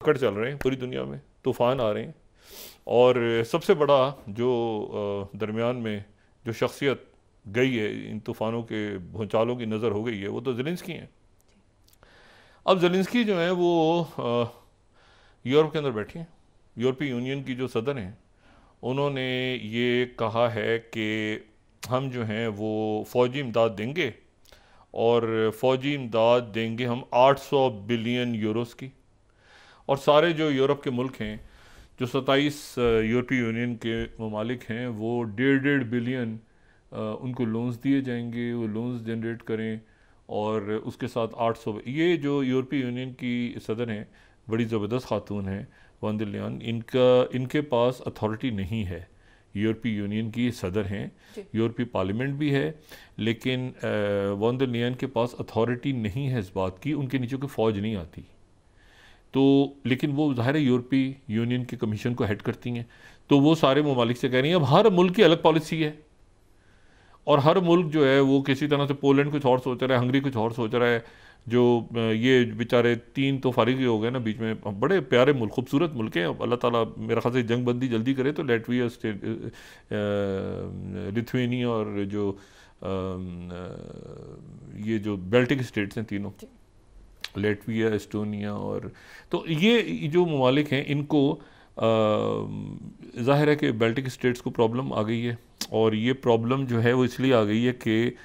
संकट चल रहे हैं पूरी दुनिया में, तूफ़ान आ रहे हैं। और सबसे बड़ा जो दरमियान में जो शख्सियत गई है, इन तूफ़ानों के भूचालों की नज़र हो गई है, वो तो ज़ेलेंस्की हैं। अब ज़ेलेंस्की जो है वो यूरोप के अंदर बैठी हैं। यूरोपीय यूनियन की जो सदर हैं, उन्होंने ये कहा है कि हम जो हैं वो फ़ौजी इमदाद देंगे, और फ़ौजी इमदाद देंगे हम 800 बिलियन यूरोस की। और सारे जो यूरोप के मुल्क हैं, जो 27 यूरोपीय यूनियन के ममालिक हैं, वो 1.5 बिलियन उनको लोन्स दिए जाएंगे, वो लोन्स जनरेट करें। और उसके साथ 800, ये जो यूरोपीय यूनियन की सदर हैं, बड़ी ज़बरदस्त खातून हैं वन der Leyen, इनके पास अथॉरिटी नहीं है। यूरोपीय यूनियन की सदर हैं, यूरोपीय पार्लियामेंट भी है, लेकिन वन der Leyen के पास अथॉरिटी नहीं है इस बात की, उनके नीचे कोई फ़ौज नहीं आती। तो लेकिन वो ज़ाहिर है यूरोपीय यूनियन के कमीशन को हेड करती हैं, तो वो सारे ममालिक से कह रही हैं अब हर मुल्क की अलग पॉलिसी है, और हर मुल्क जो है वो किसी तरह से, पोलैंड कुछ और सोच रहा है, हंगरी कुछ और सोच रहा है, जो ये बेचारे 3 तो फारिग ही हो गए ना बीच में। बड़े प्यारे मुल्क, खूबसूरत मुल्क हैं। अल्लाह ताला मेरा ख्याल से जंग बंदी जल्दी करे तो लैटविया, लिथुआनिया और जो ये जो बेल्टिक स्टेट्स हैं तीनों, लेटविया, एस्टोनिया, और तो ये जो ममालिक हैं, इनको ज़ाहिर है कि बेल्टिक स्टेट्स को प्रॉब्लम आ गई है। और ये प्रॉब्लम जो है वो इसलिए आ गई है कि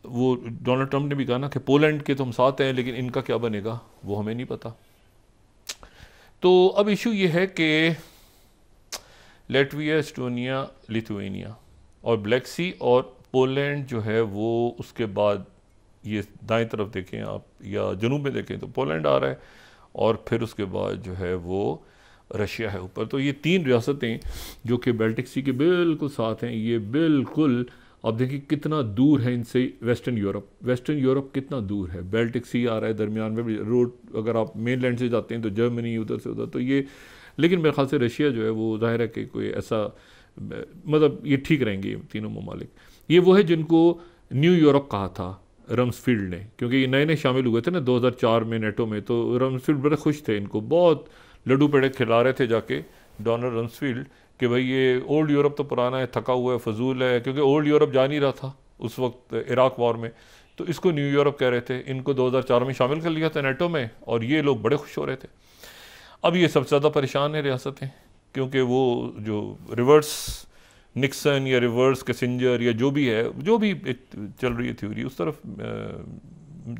वो डोनाल्ड ट्रंप ने भी कहा ना कि पोलैंड के तो हम साथ हैं, लेकिन इनका क्या बनेगा वो हमें नहीं पता। तो अब इशू ये है कि लेटविया, एस्टोनिया, लिथुआनिया और ब्लैक सी और पोलैंड जो है वो, उसके बाद ये दाएं तरफ देखें आप या जनूब में देखें तो पोलैंड आ रहा है, और फिर उसके बाद जो है वो रशिया है ऊपर। तो ये 3 रियासतें जो कि बेल्टिक सी के बिल्कुल साथ हैं, ये बिल्कुल, आप देखिए कितना दूर है इनसे वेस्टर्न यूरोप। वेस्टर्न यूरोप कितना दूर है, बेल्टिक सी आ रहा है दरमियान में भी, रोड अगर आप मेन लैंड से जाते हैं तो जर्मनी, उधर से उधर, तो ये, लेकिन मेरे ख्याल से रशिया जो है वो ज़ाहिर है कि कोई ऐसा, मतलब ये ठीक रहेंगे तीनों ममालिक। ये वो है जिनको न्यू यूरोप कहा था रम्सफील्ड ने, क्योंकि ये नए नए शामिल हुए थे ना 2004 में नेटो में, तो रम्सफील्ड बड़े खुश थे, इनको बहुत लड्डू पेड़े खिला रहे थे जाके डोनाल्ड रम्सफील्ड कि भाई ये ओल्ड यूरोप तो पुराना है, थका हुआ है, फजूल है, क्योंकि ओल्ड यूरोप जा नहीं रहा था उस वक्त इराक वॉर में, तो इसको न्यू यूरोप कह रहे थे। इनको 2004 में शामिल कर लिया था नेटो में, और ये लोग बड़े खुश हो रहे थे। अब ये सबसे ज़्यादा परेशान है रियासतें, क्योंकि वो जो रिवर्स निक्सन या रिवर्स किसिंजर या जो भी है, जो भी चल रही है थ्योरी, उस तरफ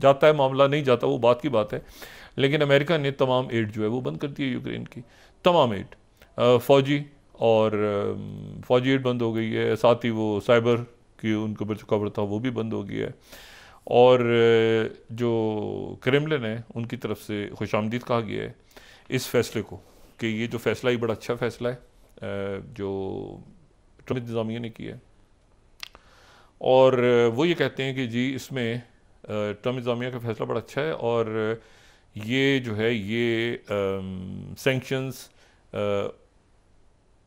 जाता है मामला, नहीं जाता वो बात की बात है। लेकिन अमेरिका ने तमाम एड जो है वो बंद कर दी है यूक्रेन की, तमाम एड, फ़ौजी और फ़ौजी एड बंद हो गई है, साथ ही वो साइबर की उनके ऊपर जो कवर था वो भी बंद हो गया है। और जो क्रेमलिन है उनकी तरफ से खुशामदीद कहा गया है इस फैसले को, कि ये जो फैसला ही बड़ा अच्छा फैसला है जो ट्रम्प इंतज़ामिया ने किया है। और वो ये कहते हैं कि जी इसमें ट्रम्प इंतज़ामिया का फैसला बड़ा अच्छा है, और ये जो है ये सैंक्शंस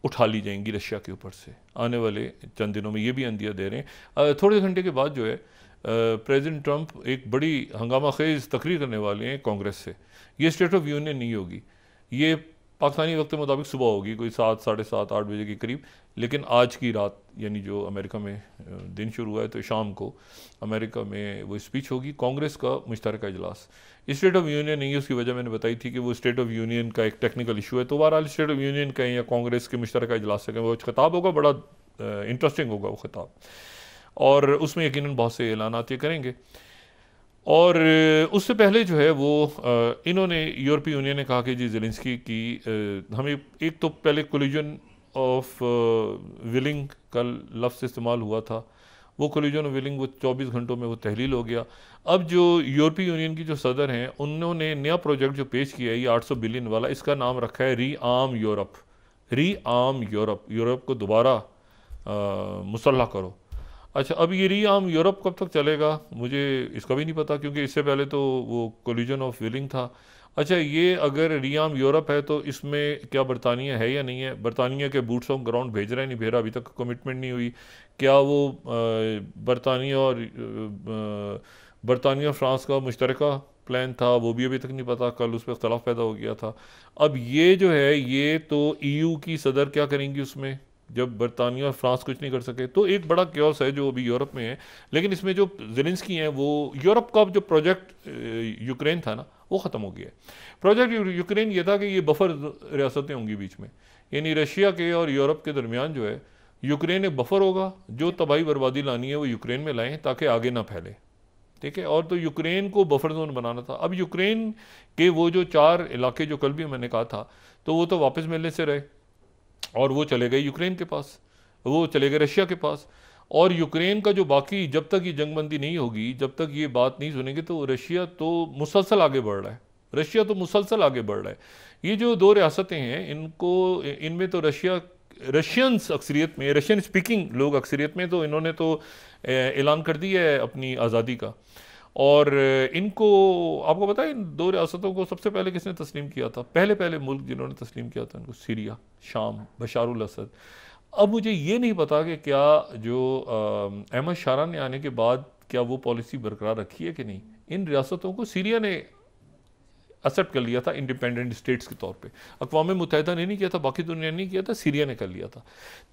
उठा ली जाएंगी रशिया के ऊपर से आने वाले चंद दिनों में, ये भी अंदिया दे रहे हैं। थोड़े घंटे के बाद जो है प्रेसिडेंट ट्रंप एक बड़ी हंगामा खेज तकरीर करने वाले हैं कांग्रेस से। ये स्टेट ऑफ यूनियन नहीं होगी, ये पाकिस्तानी वक्त के मुताबिक सुबह होगी, कोई 7, साढ़े 7, 8 बजे के करीब, लेकिन आज की रात, यानी जो अमेरिका में दिन शुरू हुआ है तो शाम को अमेरिका में वो स्पीच होगी, कांग्रेस का मुश्तरका इजलास। स्टेट ऑफ यूनियन नहीं है, उसकी वजह मैंने बताई थी कि वो स्टेट ऑफ यूनियन का एक टेक्निकल इशू है, तो बहरहाल स्टेट ऑफ यूनियन कहें या कांग्रेस के मुश्तरका इजलास से कहें, वो खिताब होगा, बड़ा इंटरेस्टिंग होगा वो खिताब, और उसमें यकीनन बहुत से ऐलानात ये करेंगे। और उससे पहले जो है वो इन्होंने, यूरोपीय यूनियन ने कहा कि जी ज़ेलेंस्की की हमें, एक तो पहले कोलिजन ऑफ विलिंग का लफ्ज़ इस्तेमाल हुआ था, वो कोलिजन ऑफ विलिंग वो 24 घंटों में वो तहलील हो गया। अब जो यूरोपीय यूनियन की जो सदर हैं, उन्होंने नया प्रोजेक्ट जो पेश किया है ये 800 बिलियन वाला, इसका नाम रखा है री आर्म यूरोप। री आर्म यूरोप, यूरोप को दोबारा मुसल्लह करो। अच्छा, अब ये री आर्म यूरोप कब तक चलेगा मुझे इसका भी नहीं पता, क्योंकि इससे पहले तो वो कोलिजन ऑफ विलिंग था। अच्छा, ये अगर री आर्म यूरोप है तो इसमें क्या बरतानिया है या नहीं है? बरतानिया के बूट्स ऑन ग्राउंड भेज रहे हैं, नहीं भेज रहा, अभी तक कमिटमेंट नहीं हुई। क्या वो बरतानिया और फ्रांस का मुश्तरका प्लान था वो भी अभी तक नहीं पता, कल उस पर इख्तलाफ पैदा हो गया था। अब ये जो है ये तो EU की सदर क्या करेंगी उसमें, जब बरतानिया और फ्रांस कुछ नहीं कर सके, तो एक बड़ा क्योस है जो अभी यूरोप में है। लेकिन इसमें जो ज़ेलेंस्की हैं वो यूरोप का जो प्रोजेक्ट यूक्रेन था ना वो ख़त्म हो गया है। प्रोजेक्ट यूक्रेन ये था कि ये बफर रियासतें होंगी बीच में, यानी रशिया के और यूरोप के दरमियान जो है यूक्रेन एक बफर होगा, जो तबाही बर्बादी लानी है वो यूक्रेन में लाएं ताकि आगे ना फैले, ठीक है। और तो यूक्रेन को बफर जोन बनाना था। अब यूक्रेन के वो जो 4 इलाके जो कल भी मैंने कहा था, तो वो तो वापस मिलने से रहे और वो चले गए यूक्रेन के पास, वो चले गए रशिया के पास। और यूक्रेन का जो बाकी, जब तक ये जंगबंदी नहीं होगी, जब तक ये बात नहीं सुनेंगे, तो रशिया तो मुसलसल आगे बढ़ रहा है, रशिया तो मुसलसल आगे बढ़ रहा है। ये जो 2 रियासतें हैं इनको, इनमें तो रशियंस अक्सरियत में, रशियन स्पीकिंग लोग अक्सरियत में, तो इन्होंने तो ऐलान कर दिया है अपनी आज़ादी का। और इनको, आपको पता है इन 2 रियासतों को सबसे पहले किसने तस्लीम किया था? पहले मुल्क जिन्होंने तस्लीम किया था इनको, सीरिया, शाम, बशारुल असद। अब मुझे ये नहीं पता कि क्या जो अहमद शारा ने आने के बाद क्या वो पॉलिसी बरकरार रखी है कि नहीं। इन रियासतों को सीरिया ने एक्सेप्ट कर लिया था इंडिपेंडेंट स्टेट्स के तौर पे, अक़वाम मुत्तहिदा ने नहीं किया था, बाकी दुनिया ने नहीं किया था, सीरिया ने कर लिया था।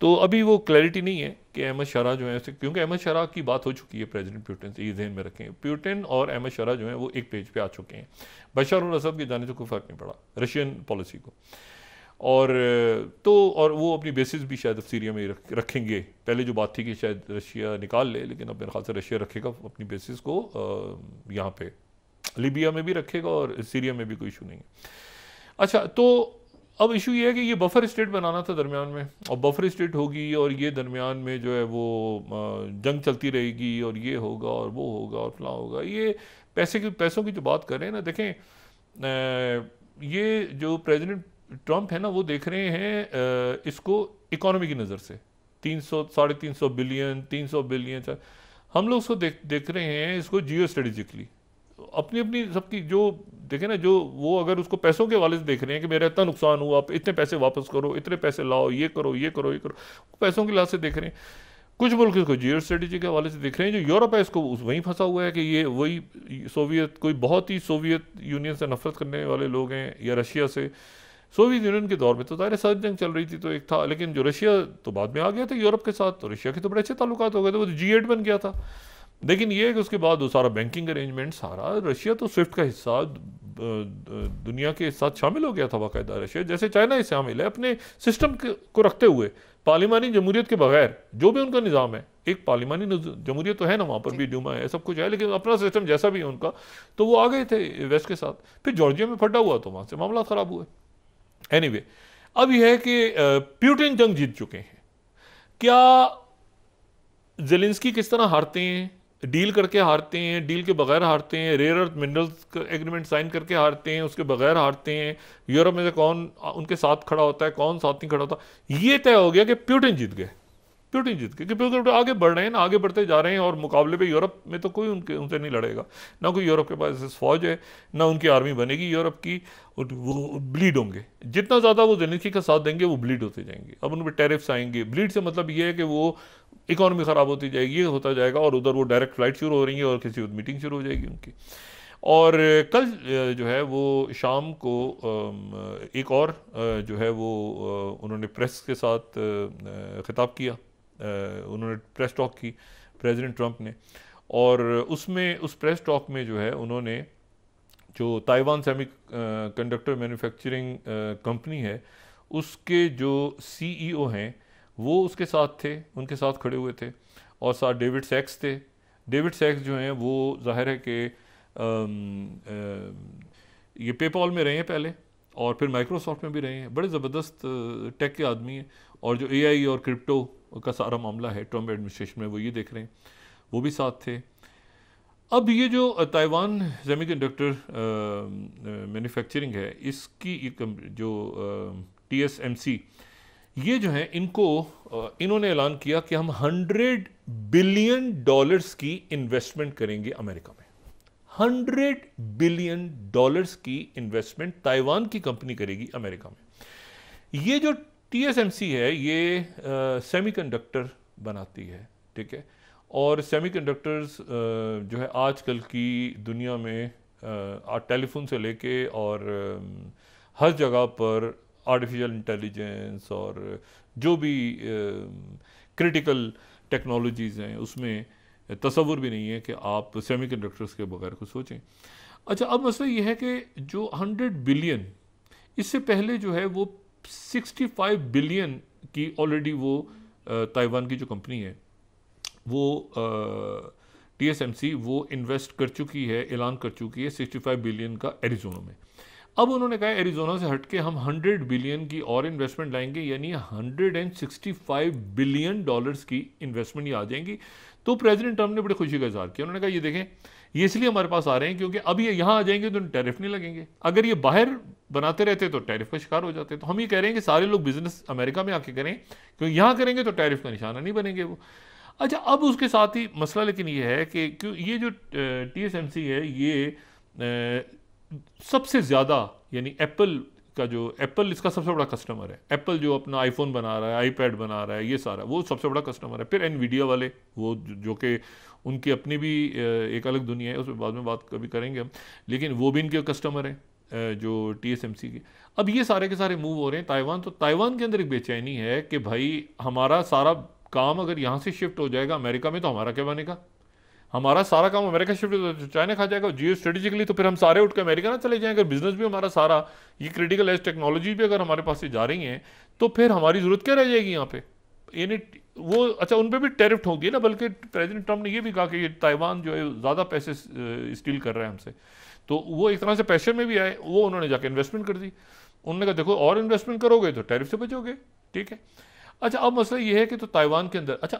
तो अभी वो क्लैरिटी नहीं है कि अहमद शारा जो है, क्योंकि अहमद शारा की बात हो चुकी है प्रेसिडेंट पुतिन से, ये ज़हन में रखें। पुतिन और अहमद शारा जो है वो एक पेज पे आ चुके हैं। बशर अल असद के जाने से कोई फ़र्क नहीं पड़ा रशियन पॉलिसी को। और और वो अपनी बेसिस भी शायद सीरिया में रखेंगे। पहले जो बात थी कि शायद रशिया निकाल ले, लेकिन अब मेरे ख्याल से रशिया रखेगा अपनी बेसिस को यहाँ पे, लीबिया में भी रखेगा और सीरिया में भी कोई इशू नहीं है। अच्छा, तो अब इशू ये है कि ये बफर स्टेट बनाना था दरमियान में, और बफर स्टेट होगी और ये दरमियान में जो है वो जंग चलती रहेगी और ये होगा और वो होगा और फलां होगा। ये पैसों की जो बात कर रहे हैं ना, देखें ये जो प्रेसिडेंट ट्रंप है ना वो देख रहे हैं इसको इकोनॉमी की नज़र से, 300-350 बिलियन, 300 बिलियन। हम लोग उसको देख रहे हैं इसको जियो स्ट्रेटेजिकली, अपनी अपनी सबकी जो देखें ना, जो वो अगर उसको पैसों के हवाले से देख रहे हैं कि मेरा इतना नुकसान हुआ, आप इतने पैसे वापस करो, इतने पैसे लाओ, ये करो ये करो ये करो, पैसों के लिहाज से देख रहे हैं। कुछ मुल्क इसको जियो स्ट्रेटेजी के हवाले से देख रहे हैं। जो यूरोप है इसको वहीं फंसा हुआ है कि ये वही सोवियत, कोई बहुत ही सोवियत यूनियन से नफरत करने वाले लोग हैं, या रशिया से। सोवियत यूनियन के दौर में तो ज़ाहिर सर्द जंग चल रही थी तो एक था, लेकिन जो रशिया तो बाद में आ गया था यूरोप के साथ, तो रशिया के तो बड़े अच्छे ताल्लुकात हो गए थे, वो तो G8 बन गया था। लेकिन ये है कि उसके बाद वो सारा बैंकिंग अरेंजमेंट सारा, रशिया तो स्विफ्ट का हिस्सा दुनिया के साथ शामिल हो गया था बाकायदा। रशिया जैसे चाइना इससे शामिल है अपने सिस्टम को रखते हुए, पार्लिमानी जमहूरियत के बगैर, जो भी उनका निज़ाम है, एक पार्लिमानी जमहूरियत तो है ना, वहाँ पर भी ड्यूमा है, सब कुछ है, लेकिन अपना सिस्टम जैसा भी है उनका, तो वो आ गए थे वेस्ट के साथ। फिर जॉर्जिया में फटा हुआ तो वहाँ से मामला ख़राब हुए। एनीवे, अब यह है कि पुतिन जंग जीत चुके हैं। क्या ज़ेलेंस्की किस तरह हारते हैं? डील करके हारते हैं, डील के बगैर हारते हैं, rare earth minerals agreement sign करके हारते हैं, उसके बगैर हारते हैं। यूरोप में से कौन उनके साथ खड़ा होता है, कौन साथ नहीं खड़ा होता, ये तय हो गया कि पुतिन जीत गए। पुतिन जीत गए क्योंकि आगे बढ़ रहे हैं ना, आगे बढ़ते जा रहे हैं, और मुकाबले पे यूरोप में तो कोई उनसे नहीं लड़ेगा। ना कोई यूरोप के पास फौज है, ना उनकी आर्मी बनेगी यूरोप की, और वो ब्लीड होंगे। जितना ज़्यादा वो ज़ेलेंस्की का साथ देंगे वो ब्लीड होते जाएंगे। अब उन पर टैरिफ्स आएंगे। ब्लीड से मतलब ये है कि वो इकॉनमी ख़राब होती जाएगी, ये होता जाएगा, और उधर वो डायरेक्ट फ्लाइट शुरू हो रही है और किसी मीटिंग शुरू हो जाएगी उनकी। और कल जो है वो शाम को एक और जो है वो उन्होंने प्रेस के साथ खिताब किया, उन्होंने प्रेस टॉक की प्रेसिडेंट ट्रंप ने। और उसमें उस प्रेस टॉक में जो है उन्होंने जो Taiwan semi conductor manufacturing company है उसके जो CEO हैं वो उसके साथ थे, उनके साथ खड़े हुए थे, और साथ डेविड सैक्स थे। डेविड सैक्स जो हैं वो जाहिर है कि ये पेपॉल में रहे हैं पहले, और फिर माइक्रोसॉफ्ट में भी रहे हैं, बड़े ज़बरदस्त टेक के आदमी हैं। और जो AI और क्रिप्टो का सारा मामला है ट्रम्प एडमिनिस्ट्रेशन में, वो ये देख रहे हैं, वो भी साथ थे। अब ये जो ताइवान सेमीकंडक्टर मैन्युफैक्चरिंग है, इसकी जो TSMC, ये जो है इनको इन्होंने ऐलान किया कि हम $100 बिलियन की इन्वेस्टमेंट करेंगे अमेरिका में। $100 बिलियन की इन्वेस्टमेंट ताइवान की कंपनी करेगी अमेरिका में। ये जो TSMC है ये सेमीकंडक्टर बनाती है, ठीक है। और सेमीकंडक्टर्स जो है आजकल की दुनिया में टेलीफोन से लेके और हर जगह पर आर्टिफिशियल इंटेलिजेंस और जो भी क्रिटिकल टेक्नोलॉजीज़ हैं उसमें तसव्वुर भी नहीं है कि आप सेमीकंडक्टर्स के बगैर कुछ सोचें। अच्छा, अब मसला ये है कि जो 100 बिलियन, इससे पहले जो है वो 65 बिलियन की ऑलरेडी वो ताइवान की जो कंपनी है वो TSMC वो इन्वेस्ट कर चुकी है, ऐलान कर चुकी है 65 बिलियन का एरिजोना में। अब उन्होंने कहा एरिजोना से हट के हम 100 बिलियन की और इन्वेस्टमेंट लाएंगे, यानी 165 बिलियन डॉलर्स की इन्वेस्टमेंट ये आ जाएंगी। तो प्रेसिडेंट ट्रम्प ने बड़ी खुशी का इजहार किया। उन्होंने कहा ये देखें, ये इसलिए हमारे पास आ रहे हैं क्योंकि अब ये यहाँ आ जाएंगे तो टैरिफ नहीं लगेंगे, अगर ये बाहर बनाते रहते तो टैरिफ का शिकार हो जाते। तो हम ये कह रहे हैं कि सारे लोग बिजनेस अमेरिका में आके करें, क्योंकि यहाँ करेंगे तो टैरिफ का निशाना नहीं बनेंगे वो। अच्छा, अब उसके साथ ही मसला लेकिन ये है कि क्यों ये जो TSMC है ये सबसे ज़्यादा, यानी एप्पल का जो एप्पल इसका सबसे बड़ा कस्टमर है। एप्पल जो अपना आईफोन बना रहा है, आईपैड बना रहा है, ये सारा वो सबसे बड़ा कस्टमर है। फिर एनवीडिया वाले वो जो कि उनकी अपनी भी एक अलग दुनिया है, उस पर बाद में बात कभी करेंगे हम, लेकिन वो भी इनके कस्टमर हैं जो TSMC के। अब ये सारे के सारे मूव हो रहे हैं ताइवान। तो ताइवान के अंदर एक बेचैनी है कि भाई हमारा सारा काम अगर यहाँ से शिफ्ट हो जाएगा अमेरिका में तो हमारा क्या बनेगा? हमारा सारा काम अमेरिका शिफ्ट हो तो चाइना खा जाएगा जियो स्ट्रेटेजिकली, तो फिर हम सारे उठ के अमेरिका ना चले जाएंगे। बिजनेस भी हमारा सारा, ये क्रिटिकल एज टेक्नोलॉजी भी अगर हमारे पास से जा रही हैं तो फिर हमारी जरूरत क्या रह जाएगी यहाँ पे? यानी वो अच्छा उन पर भी टैरिफ होगी ना, बल्कि प्रेसिडेंट ट्रम्प ने ये भी कहा कि ये ताइवान जो है ज़्यादा पैसे स्टील कर रहा है हमसे, तो वो एक तरह से प्रेशर में भी आए, वो उन्होंने जाके इन्वेस्टमेंट कर दी। उन्होंने कहा देखो और इन्वेस्टमेंट करोगे तो टैरिफ से बचोगे, ठीक है। अच्छा, अब मसला ये है कि तो ताइवान के अंदर, अच्छा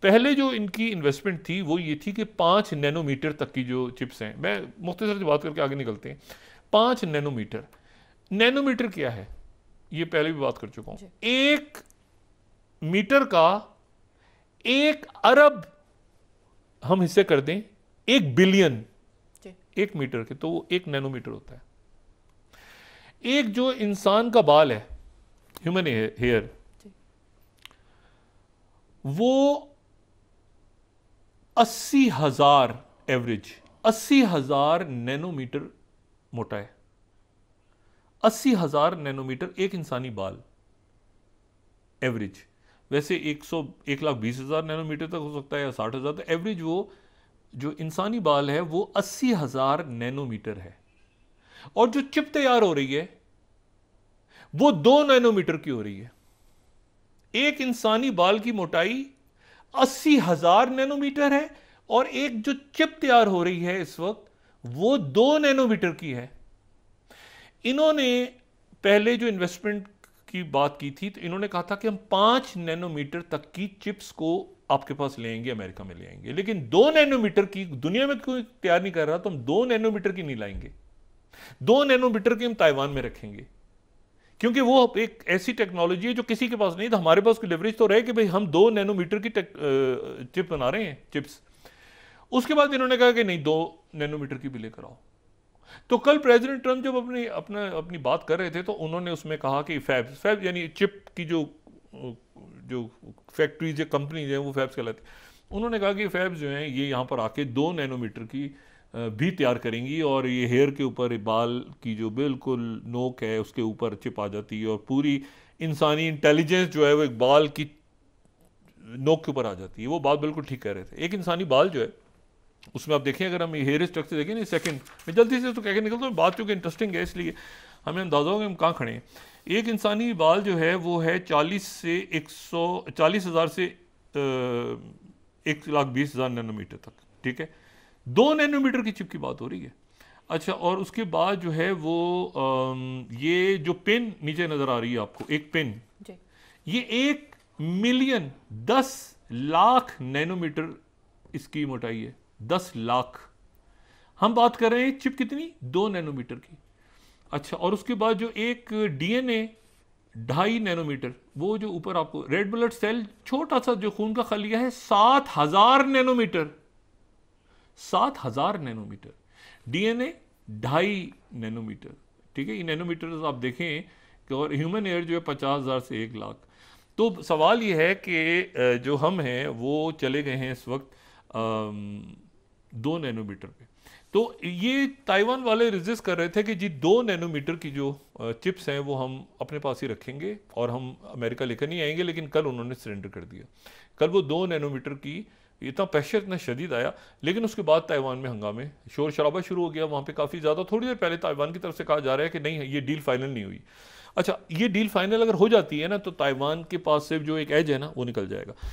पहले जो इनकी इन्वेस्टमेंट थी वो ये थी कि 5 नैनोमीटर तक की जो चिप्स हैं, मैं मुख्तसर से बात करके आगे निकलते हैं। 5 नैनोमीटर, नैनोमीटर क्या है ये पहले भी बात कर चुका हूं। 1 मीटर का 1 अरब हम हिस्से कर दें 1 बिलियन 1 मीटर के, तो वो 1 नैनोमीटर होता है। एक जो इंसान का बाल है, ह्यूमन हेयर, वो 80,000 एवरेज 80,000 नैनोमीटर मोटा है। 80,000 नैनोमीटर एक इंसानी बाल एवरेज। वैसे 1,20,000 नैनोमीटर तक हो सकता है या 60,000, तो एवरेज वो जो इंसानी बाल है वो 80,000 नैनोमीटर है। और जो चिप तैयार हो रही है वो 2 नैनोमीटर की हो रही है। एक इंसानी बाल की मोटाई 80,000 नैनोमीटर है और एक जो चिप तैयार हो रही है इस वक्त वो 2 नैनोमीटर की है। इन्होंने पहले जो इन्वेस्टमेंट की बात की थी तो इन्होंने कहा था कि हम 5 नैनोमीटर तक की चिप्स को आपके पास ले आएंगे, अमेरिका में ले आएंगे, लेकिन 2 नैनोमीटर की दुनिया में कोई तैयार नहीं कर रहा, तो हम 2 नैनोमीटर की नहीं लाएंगे। 2 नैनोमीटर की हम ताइवान में रखेंगे, क्योंकि वो एक ऐसी टेक्नोलॉजी है जो किसी के पास नहीं। तो हमारे पास कोई लेवरेज तो रहे कि भाई हम 2 नैनोमीटर की चिप बना रहे हैं, चिप्स। उसके बाद इन्होंने कहा कि नहीं 2 नैनोमीटर की भी लेकर आओ। तो कल प्रेसिडेंट ट्रम्प जब अपनी बात कर रहे थे तो उन्होंने उसमें कहा कि फैब्स यानी चिप की जो फैक्ट्रीज या कंपनीज हैं वो फैब्स कहलाती हैं। उन्होंने कहा कि फैब्स जो हैं ये यहाँ पर आके 2 नैनोमीटर की भी तैयार करेंगी और ये हेयर के ऊपर बाल की जो बिल्कुल नोक है उसके ऊपर चिप आ जाती है और पूरी इंसानी इंटेलिजेंस जो है वो एक बाल की नोक के ऊपर आ जाती है। वो बात बिल्कुल ठीक कह रहे थे। एक इंसानी बाल जो है उसमें आप देखें, अगर हम हेयर स्ट्रक्चर देखें ना, सेकंड में जल्दी से तो कह के निकलता हूँ, बात चूँकि इंटरेस्टिंग है इसलिए हमें अंदाजा होगा हम कहाँ खड़े हैं। एक इंसानी बाल जो है वो है 40,000 से 1,20,000 नैनोमीटर तक, ठीक है। 2 नैनोमीटर की चिप की बात हो रही है। अच्छा, और उसके बाद जो है वो ये जो पिन नीचे नजर आ रही है आपको, एक पिन, ये 1 मिलियन 10 लाख नैनोमीटर इसकी मोटाई है। 10 लाख। हम बात कर रहे हैं चिप कितनी, 2 नैनोमीटर की। अच्छा, और उसके बाद जो एक DNA 2.5 नैनोमीटर, वो जो ऊपर आपको रेड ब्लड सेल छोटा सा जो खून का खलिया है 7,000 नैनोमीटर। 7,000 नैनोमीटर। DNA 2.5 नैनोमीटर, ठीक है। ये नैनोमीटर आप देखें कि, और ह्यूमन एयर जो है 50,000 से 1 लाख। तो सवाल ये है कि जो हम हैं वो चले गए हैं इस वक्त 2 नैनोमीटर पे। तो ये ताइवान वाले रेजिस्ट कर रहे थे कि जी 2 नैनोमीटर की जो चिप्स हैं वो हम अपने पास ही रखेंगे और हम अमेरिका लेकर नहीं आएंगे, लेकिन कल उन्होंने सरेंडर कर दिया। कल वो 2 नैनोमीटर की, इतना प्रेशर इतना शदीद आया, लेकिन उसके बाद ताइवान में हंगामे, शोर शराबा शुरू हो गया वहाँ पे काफ़ी ज़्यादा। थोड़ी देर पहले ताइवान की तरफ से कहा जा रहा है कि नहीं, ये डील फाइनल नहीं हुई। अच्छा, ये डील फाइनल अगर हो जाती है ना, तो ताइवान के पास से जो एक एज है ना, वो निकल जाएगा।